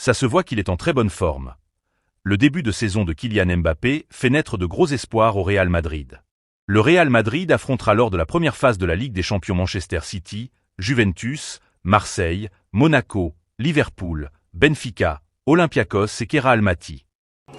Ça se voit qu'il est en très bonne forme. Le début de saison de Kylian Mbappé fait naître de gros espoirs au Real Madrid. Le Real Madrid affrontera lors de la première phase de la Ligue des Champions Manchester City, Juventus, Marseille, Monaco, Liverpool, Benfica, Olympiakos et Kera Almaty.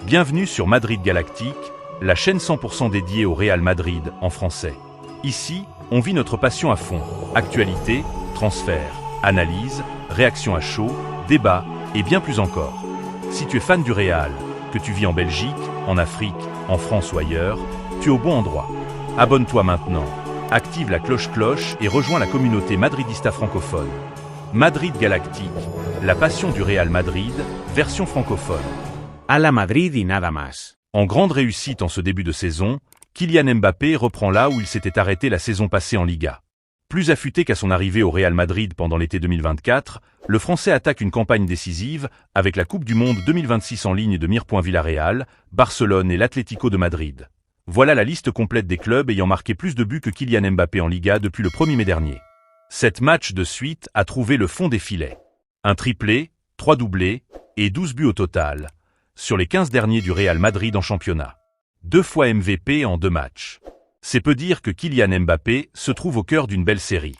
Bienvenue sur Madrid Galactique, la chaîne 100% dédiée au Real Madrid en français. Ici, on vit notre passion à fond. Actualité, transfert, analyse, réaction à chaud, débat et bien plus encore. Si tu es fan du Real, que tu vis en Belgique, en Afrique, en France ou ailleurs, tu es au bon endroit. Abonne-toi maintenant, active la cloche et rejoins la communauté madridista francophone. Madrid Galactique, la passion du Real Madrid, version francophone. A la Madrid y nada más. En grande réussite en ce début de saison, Kylian Mbappé reprend là où il s'était arrêté la saison passée en Liga. Plus affûté qu'à son arrivée au Real Madrid pendant l'été 2024, le Français attaque une campagne décisive avec la Coupe du Monde 2026 en ligne de Mir.Villarreal, Barcelone et l'Atlético de Madrid. Voilà la liste complète des clubs ayant marqué plus de buts que Kylian Mbappé en Liga depuis le 1er mai dernier. 7 matchs de suite a trouvé le fond des filets. Un triplé, 3 doublés et 12 buts au total, sur les 15 derniers du Real Madrid en championnat. 2 fois MVP en 2 matchs. C'est peu dire que Kylian Mbappé se trouve au cœur d'une belle série.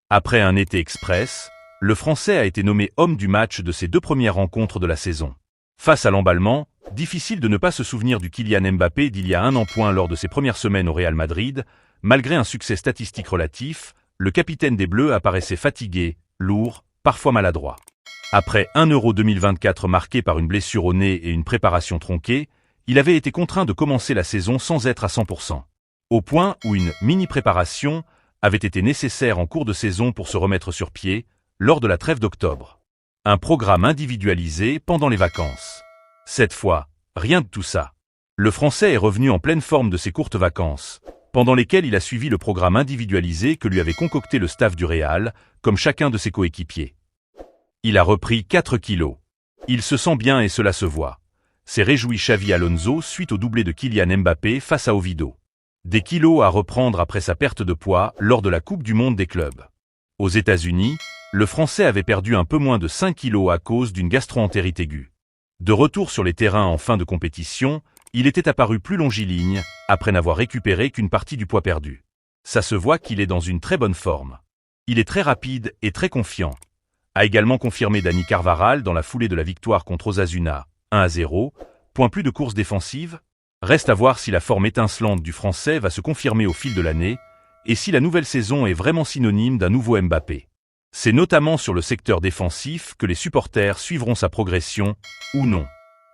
Après un été express, le Français a été nommé homme du match de ses 2 premières rencontres de la saison. Face à l'emballement, difficile de ne pas se souvenir du Kylian Mbappé d'il y a 1 an lors de ses premières semaines au Real Madrid. Malgré un succès statistique relatif, le capitaine des Bleus apparaissait fatigué, lourd, parfois maladroit. Après un Euro 2024 marqué par une blessure au nez et une préparation tronquée, il avait été contraint de commencer la saison sans être à 100%. Au point où une mini-préparation avait été nécessaire en cours de saison pour se remettre sur pied, lors de la trêve d'octobre. Un programme individualisé pendant les vacances. Cette fois, rien de tout ça. Le Français est revenu en pleine forme de ses courtes vacances, pendant lesquelles il a suivi le programme individualisé que lui avait concocté le staff du Real, comme chacun de ses coéquipiers. Il a repris 4 kilos. Il se sent bien et cela se voit. S'est réjoui Xavi Alonso suite au doublé de Kylian Mbappé face à Oviedo. Des kilos à reprendre après sa perte de poids lors de la Coupe du Monde des clubs. Aux États-Unis, le Français avait perdu un peu moins de 5 kilos à cause d'une gastro-entérite aiguë. De retour sur les terrains en fin de compétition, il était apparu plus longiligne, après n'avoir récupéré qu'une partie du poids perdu. Ça se voit qu'il est dans une très bonne forme. Il est très rapide et très confiant. A également confirmé Dani Carvajal dans la foulée de la victoire contre Osasuna, 1-0, point plus de course défensive. Reste à voir si la forme étincelante du Français va se confirmer au fil de l'année, et si la nouvelle saison est vraiment synonyme d'un nouveau Mbappé. C'est notamment sur le secteur défensif que les supporters suivront sa progression, ou non.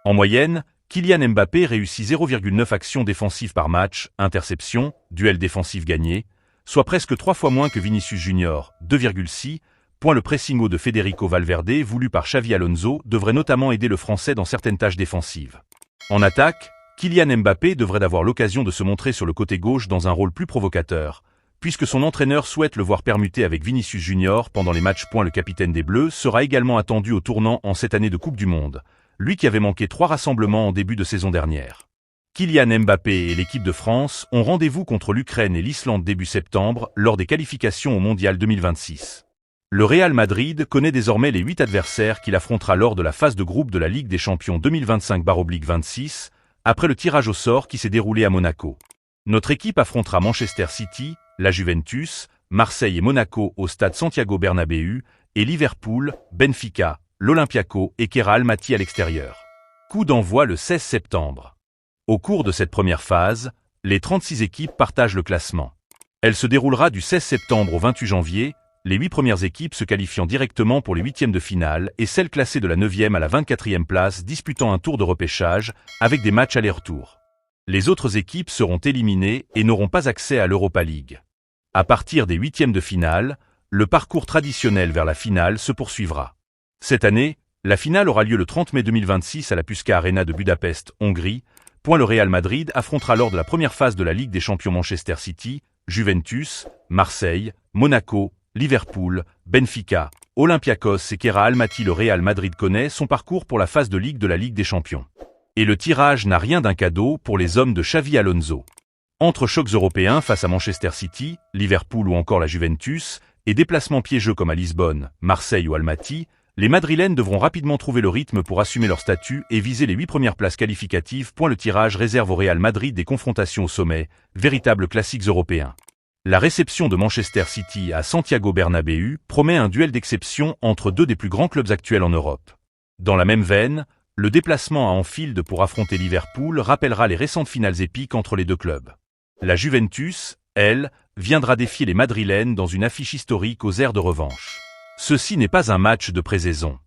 En moyenne, Kylian Mbappé réussit 0,9 actions défensives par match, interception, duel défensif gagné, soit presque 3 fois moins que Vinicius Junior, 2,6. Le pressing haut de Federico Valverde voulu par Xavi Alonso devrait notamment aider le Français dans certaines tâches défensives. En attaque, Kylian Mbappé devrait avoir l'occasion de se montrer sur le côté gauche dans un rôle plus provocateur, puisque son entraîneur souhaite le voir permuter avec Vinicius Junior pendant les matchs. Le capitaine des Bleus sera également attendu au tournant en cette année de Coupe du Monde, lui qui avait manqué 3 rassemblements en début de saison dernière. Kylian Mbappé et l'équipe de France ont rendez-vous contre l'Ukraine et l'Islande début septembre lors des qualifications au Mondial 2026. Le Real Madrid connaît désormais les 8 adversaires qu'il affrontera lors de la phase de groupe de la Ligue des Champions 2025/26, après le tirage au sort qui s'est déroulé à Monaco. Notre équipe affrontera Manchester City, la Juventus, Marseille et Monaco au stade Santiago Bernabéu, et Liverpool, Benfica, l'Olympiakos et Kera Almaty à l'extérieur. Coup d'envoi le 16 septembre. Au cours de cette première phase, les 36 équipes partagent le classement. Elle se déroulera du 16 septembre au 28 janvier, les 8 premières équipes se qualifiant directement pour les 8e de finale et celles classées de la 9e à la 24e place disputant un tour de repêchage avec des matchs aller-retour. Les autres équipes seront éliminées et n'auront pas accès à l'Europa League. À partir des 8e de finale, le parcours traditionnel vers la finale se poursuivra. Cette année, la finale aura lieu le 30 mai 2026 à la Puska Arena de Budapest, Hongrie. Le Real Madrid affrontera lors de la première phase de la Ligue des Champions Manchester City, Juventus, Marseille, Monaco, Liverpool, Benfica, Olympiakos et Kera Almaty. Le Real Madrid connaît son parcours pour la phase de Ligue de la Ligue des Champions. Et le tirage n'a rien d'un cadeau pour les hommes de Xavi Alonso. Entre chocs européens face à Manchester City, Liverpool ou encore la Juventus, et déplacements piégeux comme à Lisbonne, Marseille ou Almaty, Les Madrilènes devront rapidement trouver le rythme pour assumer leur statut et viser les 8 premières places qualificatives. Le tirage réserve au Real Madrid des confrontations au sommet, véritables classiques européens. La réception de Manchester City à Santiago Bernabéu promet un duel d'exception entre deux des plus grands clubs actuels en Europe. Dans la même veine, le déplacement à Anfield pour affronter Liverpool rappellera les récentes finales épiques entre les deux clubs. La Juventus, elle, viendra défier les Madrilènes dans une affiche historique aux airs de revanche. Ceci n'est pas un match de pré-saison.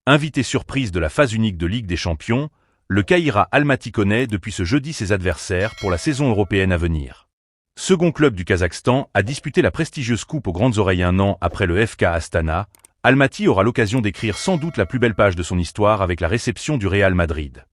Invité surprise de la phase unique de Ligue des Champions, le Caïra Almaty connaît depuis ce jeudi ses adversaires pour la saison européenne à venir. Second club du Kazakhstan à disputer la prestigieuse coupe aux grandes oreilles un an après le FK Astana, Almaty aura l'occasion d'écrire sans doute la plus belle page de son histoire avec la réception du Real Madrid.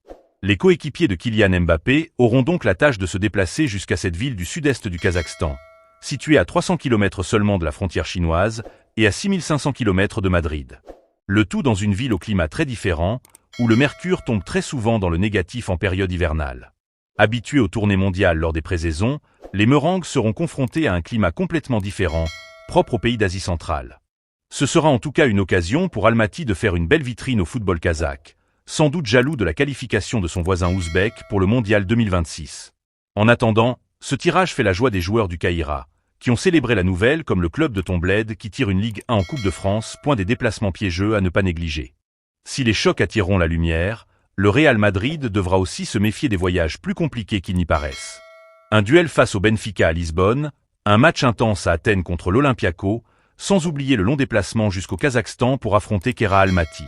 Les coéquipiers de Kylian Mbappé auront donc la tâche de se déplacer jusqu'à cette ville du sud-est du Kazakhstan, située à 300 km seulement de la frontière chinoise et à 6500 km de Madrid. Le tout dans une ville au climat très différent, où le mercure tombe très souvent dans le négatif en période hivernale. Habitués aux tournées mondiales lors des pré-saisons, les Merengues seront confrontés à un climat complètement différent, propre au pays d'Asie centrale. Ce sera en tout cas une occasion pour Almaty de faire une belle vitrine au football kazakh, sans doute jaloux de la qualification de son voisin ouzbek pour le mondial 2026. En attendant, ce tirage fait la joie des joueurs du Caïra, qui ont célébré la nouvelle comme le club de Tombled qui tire une Ligue 1 en Coupe de France. Des déplacements piégeux à ne pas négliger. Si les chocs attireront la lumière, le Real Madrid devra aussi se méfier des voyages plus compliqués qu'il n'y paraissent. Un duel face au Benfica à Lisbonne, un match intense à Athènes contre l'Olympiakos, sans oublier le long déplacement jusqu'au Kazakhstan pour affronter Kera Almaty.